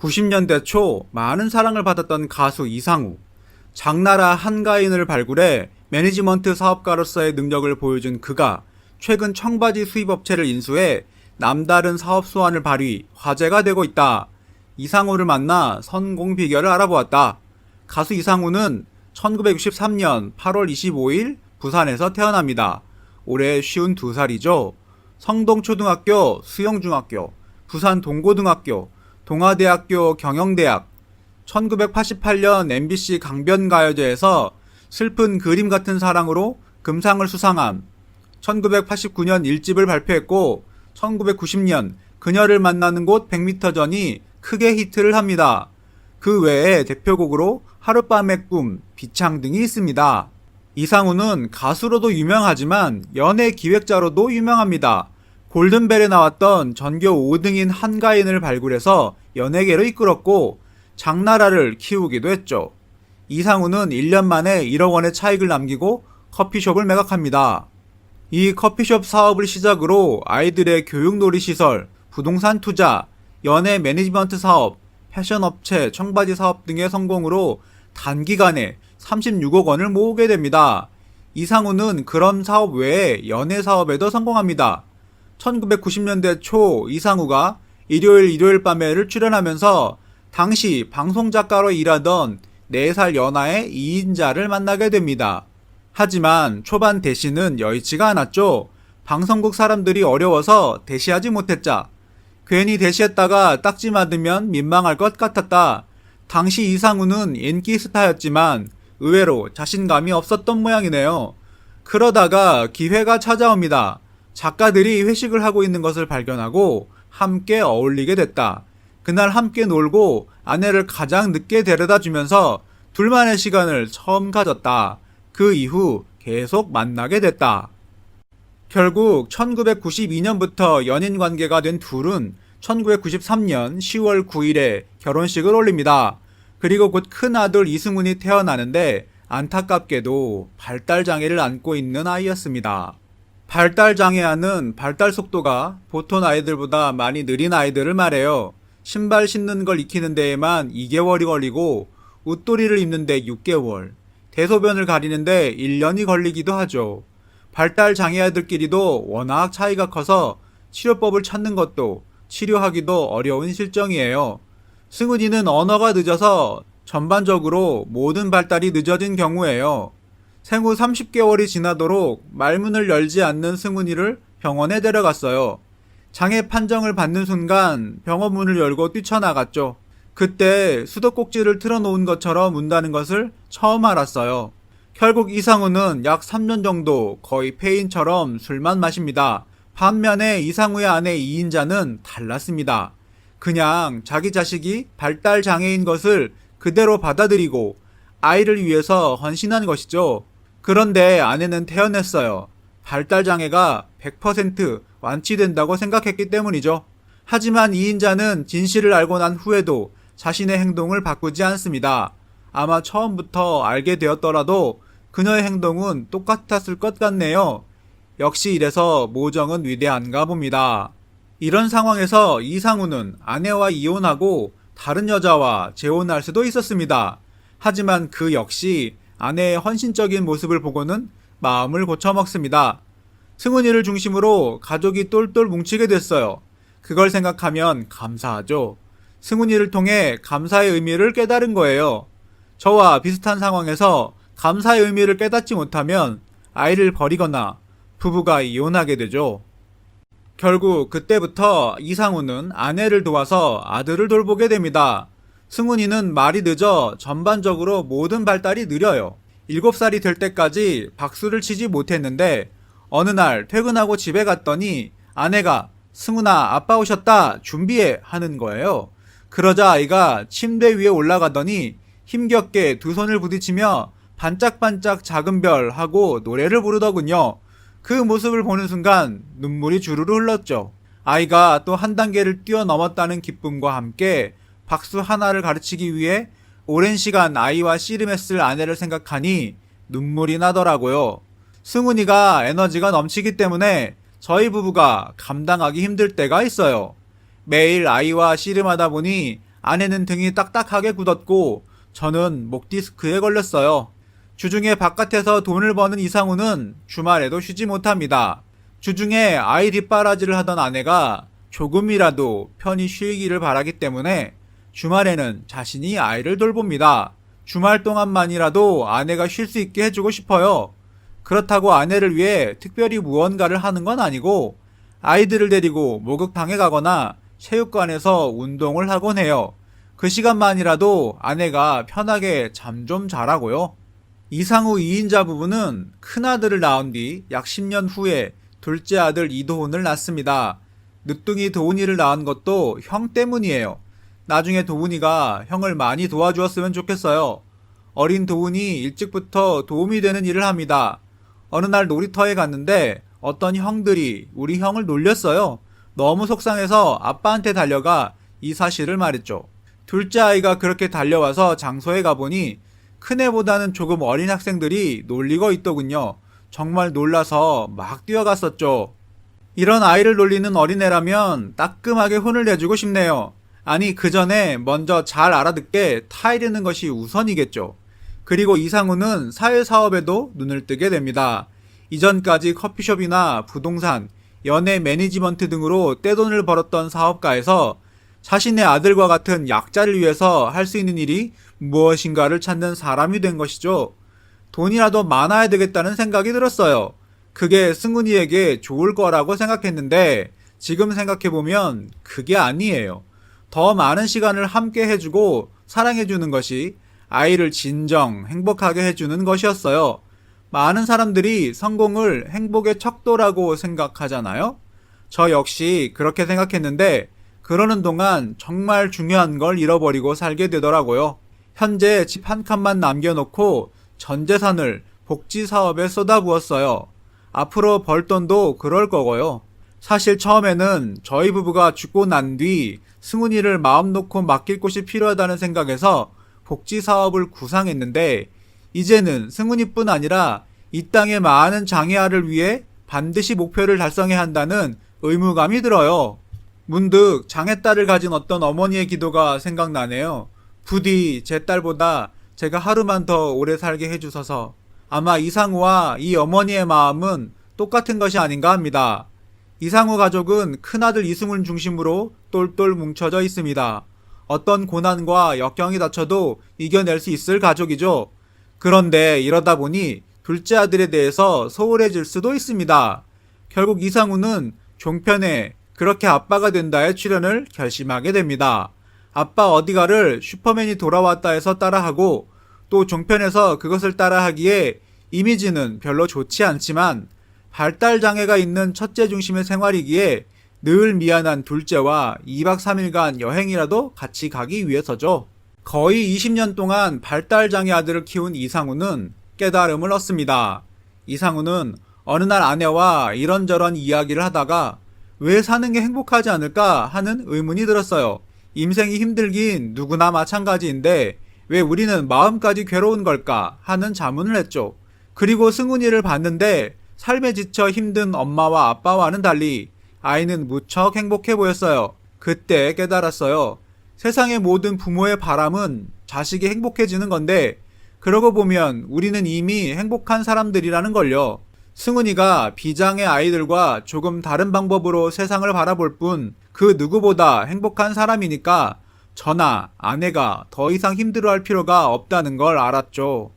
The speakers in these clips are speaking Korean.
90년대 초 많은 사랑을 받았던 가수 이상우. 장나라 한가인을 발굴해 매니지먼트 사업가로서의 능력을 보여준 그가 최근 청바지 수입업체를 인수해 남다른 사업 수완을 발휘, 화제가 되고 있다. 이상우를 만나 성공 비결을 알아보았다. 가수 이상우는 1963년 8월 25일 부산에서 태어납니다. 올해 52살이죠. 성동초등학교, 수영중학교, 부산 동고등학교, 동아대학교 경영대학, 1988년 MBC 강변가요제에서 슬픈 그림 같은 사랑으로 금상을 수상함, 1989년 1집을 발표했고 1990년 그녀를 만나는 곳 100m 전이 크게 히트를 합니다. 그 외에 대표곡으로 하룻밤의 꿈, 비창 등이 있습니다. 이상우는 가수로도 유명하지만 연예 기획자로도 유명합니다. 골든벨에 나왔던 전교 5등인 한가인을 발굴해서 연예계로 이끌었고 장나라를 키우기도 했죠. 이상우는 1년 만에 1억 원의 차익을 남기고 커피숍을 매각합니다. 이 커피숍 사업을 시작으로 아이들의 교육놀이시설, 부동산 투자, 연예 매니지먼트 사업, 패션업체, 청바지 사업 등의 성공으로 단기간에 36억 원을 모으게 됩니다. 이상우는 그런 사업 외에 연예 사업에도 성공합니다. 1990년대 초 이상우가 일요일 밤에를 출연하면서 당시 방송작가로 일하던 4살 연하의 이인자를 만나게 됩니다. 하지만 초반 대시는 여의치가 않았죠. 방송국 사람들이 어려워서 대시하지 못했자. 괜히 대시했다가 딱지 맞으면 민망할 것 같았다. 당시 이상우는 인기 스타였지만 의외로 자신감이 없었던 모양이네요. 그러다가 기회가 찾아옵니다. 작가들이 회식을 하고 있는 것을 발견하고 함께 어울리게 됐다. 그날 함께 놀고 아내를 가장 늦게 데려다 주면서 둘만의 시간을 처음 가졌다. 그 이후 계속 만나게 됐다. 결국 1992년부터 연인 관계가 된 둘은 1993년 10월 9일에 결혼식을 올립니다. 그리고 곧 큰아들 이승훈이 태어나는데 안타깝게도 발달장애를 안고 있는 아이였습니다. 발달장애아는 발달 속도가 보통 아이들보다 많이 느린 아이들을 말해요. 신발 신는 걸 익히는 데에만 2개월이 걸리고 웃도리를 입는데 6개월, 대소변을 가리는데 1년이 걸리기도 하죠. 발달장애아들끼리도 워낙 차이가 커서 치료법을 찾는 것도 치료하기도 어려운 실정이에요. 승훈이는 언어가 늦어서 전반적으로 모든 발달이 늦어진 경우예요. 생후 30개월이 지나도록 말문을 열지 않는 승훈이를 병원에 데려갔어요. 장애 판정을 받는 순간 병원 문을 열고 뛰쳐나갔죠. 그때 수도꼭지를 틀어놓은 것처럼 운다는 것을 처음 알았어요. 결국 이상우는 약 3년 정도 거의 폐인처럼 술만 마십니다. 반면에 이상우의 아내 이인자는 달랐습니다. 그냥 자기 자식이 발달장애인 것을 그대로 받아들이고 아이를 위해서 헌신한 것이죠. 그런데 아내는 태어났어요. 발달장애가 100% 완치된다고 생각했기 때문이죠. 하지만 이인자는 진실을 알고 난 후에도 자신의 행동을 바꾸지 않습니다. 아마 처음부터 알게 되었더라도 그녀의 행동은 똑같았을 것 같네요. 역시 이래서 모정은 위대한가 봅니다. 이런 상황에서 이상우는 아내와 이혼하고 다른 여자와 재혼할 수도 있었습니다. 하지만 그 역시 아내의 헌신적인 모습을 보고는 마음을 고쳐먹습니다. 승훈이를 중심으로 가족이 똘똘 뭉치게 됐어요. 그걸 생각하면 감사하죠. 승훈이를 통해 감사의 의미를 깨달은 거예요. 저와 비슷한 상황에서 감사의 의미를 깨닫지 못하면 아이를 버리거나 부부가 이혼하게 되죠. 결국 그때부터 이상우는 아내를 도와서 아들을 돌보게 됩니다. 승훈이는 말이 늦어 전반적으로 모든 발달이 느려요. 7살이 될 때까지 박수를 치지 못했는데 어느 날 퇴근하고 집에 갔더니 아내가 승훈아 아빠 오셨다 준비해 하는 거예요. 그러자 아이가 침대 위에 올라가더니 힘겹게 두 손을 부딪히며 반짝반짝 작은 별 하고 노래를 부르더군요. 그 모습을 보는 순간 눈물이 주르르 흘렀죠. 아이가 또 한 단계를 뛰어넘었다는 기쁨과 함께 박수 하나를 가르치기 위해 오랜 시간 아이와 씨름했을 아내를 생각하니 눈물이 나더라고요. 승훈이가 에너지가 넘치기 때문에 저희 부부가 감당하기 힘들 때가 있어요. 매일 아이와 씨름하다 보니 아내는 등이 딱딱하게 굳었고 저는 목 디스크에 걸렸어요. 주중에 바깥에서 돈을 버는 이상우는 주말에도 쉬지 못합니다. 주중에 아이 뒷바라지를 하던 아내가 조금이라도 편히 쉬기를 바라기 때문에 주말에는 자신이 아이를 돌봅니다. 주말 동안만이라도 아내가 쉴 수 있게 해주고 싶어요. 그렇다고 아내를 위해 특별히 무언가를 하는 건 아니고 아이들을 데리고 목욕탕에 가거나 체육관에서 운동을 하곤 해요. 그 시간만이라도 아내가 편하게 잠 좀 자라고요. 이상우 2인자 부부는 큰아들을 낳은 뒤 약 10년 후에 둘째 아들 이도훈을 낳습니다. 늦둥이 도훈이를 낳은 것도 형 때문이에요. 나중에 도훈이가 형을 많이 도와주었으면 좋겠어요. 어린 도훈이 일찍부터 도움이 되는 일을 합니다. 어느 날 놀이터에 갔는데 어떤 형들이 우리 형을 놀렸어요. 너무 속상해서 아빠한테 달려가 이 사실을 말했죠. 둘째 아이가 그렇게 달려와서 장소에 가보니 큰애보다는 조금 어린 학생들이 놀리고 있더군요. 정말 놀라서 막 뛰어갔었죠. 이런 아이를 놀리는 어린애라면 따끔하게 혼을 내주고 싶네요. 아니 그 전에 먼저 잘 알아듣게 타이르는 것이 우선이겠죠. 그리고 이상우는 사회사업에도 눈을 뜨게 됩니다. 이전까지 커피숍이나 부동산, 연예 매니지먼트 등으로 떼돈을 벌었던 사업가에서 자신의 아들과 같은 약자를 위해서 할 수 있는 일이 무엇인가를 찾는 사람이 된 것이죠. 돈이라도 많아야 되겠다는 생각이 들었어요. 그게 승훈이에게 좋을 거라고 생각했는데 지금 생각해보면 그게 아니에요. 더 많은 시간을 함께 해주고 사랑해주는 것이 아이를 진정 행복하게 해주는 것이었어요. 많은 사람들이 성공을 행복의 척도라고 생각하잖아요. 저 역시 그렇게 생각했는데 그러는 동안 정말 중요한 걸 잃어버리고 살게 되더라고요. 현재 집 한 칸만 남겨놓고 전 재산을 복지 사업에 쏟아부었어요. 앞으로 벌 돈도 그럴 거고요. 사실 처음에는 저희 부부가 죽고 난 뒤 승훈이를 마음 놓고 맡길 곳이 필요하다는 생각에서 복지 사업을 구상했는데 이제는 승훈이뿐 아니라 이 땅의 많은 장애아를 위해 반드시 목표를 달성해야 한다는 의무감이 들어요. 문득 장애딸을 가진 어떤 어머니의 기도가 생각나네요. 부디 제 딸보다 제가 하루만 더 오래 살게 해주셔서. 아마 이상우와 이 어머니의 마음은 똑같은 것이 아닌가 합니다. 이상우 가족은 큰아들 이승훈 중심으로 똘똘 뭉쳐져 있습니다. 어떤 고난과 역경이 닥쳐도 이겨낼 수 있을 가족이죠. 그런데 이러다 보니 둘째 아들에 대해서 소홀해질 수도 있습니다. 결국 이상우는 종편에 그렇게 아빠가 된다의 출연을 결심하게 됩니다. 아빠 어디가를 슈퍼맨이 돌아왔다 해서 따라하고 또 종편에서 그것을 따라하기에 이미지는 별로 좋지 않지만 발달장애가 있는 첫째 중심의 생활이기에 늘 미안한 둘째와 2박 3일간 여행이라도 같이 가기 위해서죠. 거의 20년 동안 발달장애 아들을 키운 이상우는 깨달음을 얻습니다. 이상우는 어느 날 아내와 이런저런 이야기를 하다가 왜 사는 게 행복하지 않을까 하는 의문이 들었어요. 인생이 힘들긴 누구나 마찬가지인데 왜 우리는 마음까지 괴로운 걸까 하는 자문을 했죠. 그리고 승훈이를 봤는데 삶에 지쳐 힘든 엄마와 아빠와는 달리 아이는 무척 행복해 보였어요. 그때 깨달았어요. 세상의 모든 부모의 바람은 자식이 행복해지는 건데 그러고 보면 우리는 이미 행복한 사람들이라는 걸요. 승훈이가 비장애 아이들과 조금 다른 방법으로 세상을 바라볼 뿐 그 누구보다 행복한 사람이니까 저나 아내가 더 이상 힘들어할 필요가 없다는 걸 알았죠.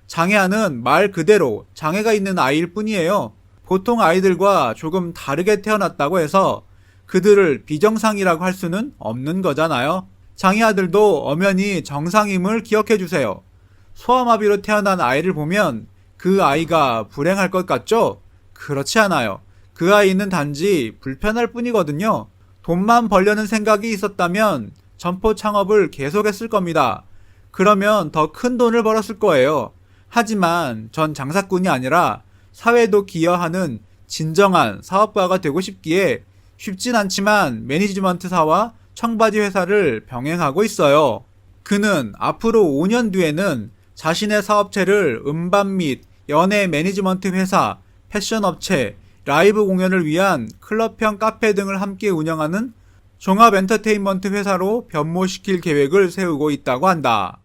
장애아는 말 그대로 장애가 있는 아이일 뿐이에요. 보통 아이들과 조금 다르게 태어났다고 해서 그들을 비정상이라고 할 수는 없는 거잖아요. 장애아들도 엄연히 정상임을 기억해 주세요. 소아마비로 태어난 아이를 보면 그 아이가 불행할 것 같죠? 그렇지 않아요. 그 아이는 단지 불편할 뿐이거든요. 돈만 벌려는 생각이 있었다면 점포 창업을 계속했을 겁니다. 그러면 더 큰 돈을 벌었을 거예요. 하지만 전 장사꾼이 아니라 사회도 기여하는 진정한 사업가가 되고 싶기에 쉽진 않지만 매니지먼트사와 청바지 회사를 병행하고 있어요. 그는 앞으로 5년 뒤에는 자신의 사업체를 음반 및 연예 매니지먼트 회사, 패션 업체, 라이브 공연을 위한 클럽형 카페 등을 함께 운영하는 종합 엔터테인먼트 회사로 변모시킬 계획을 세우고 있다고 한다.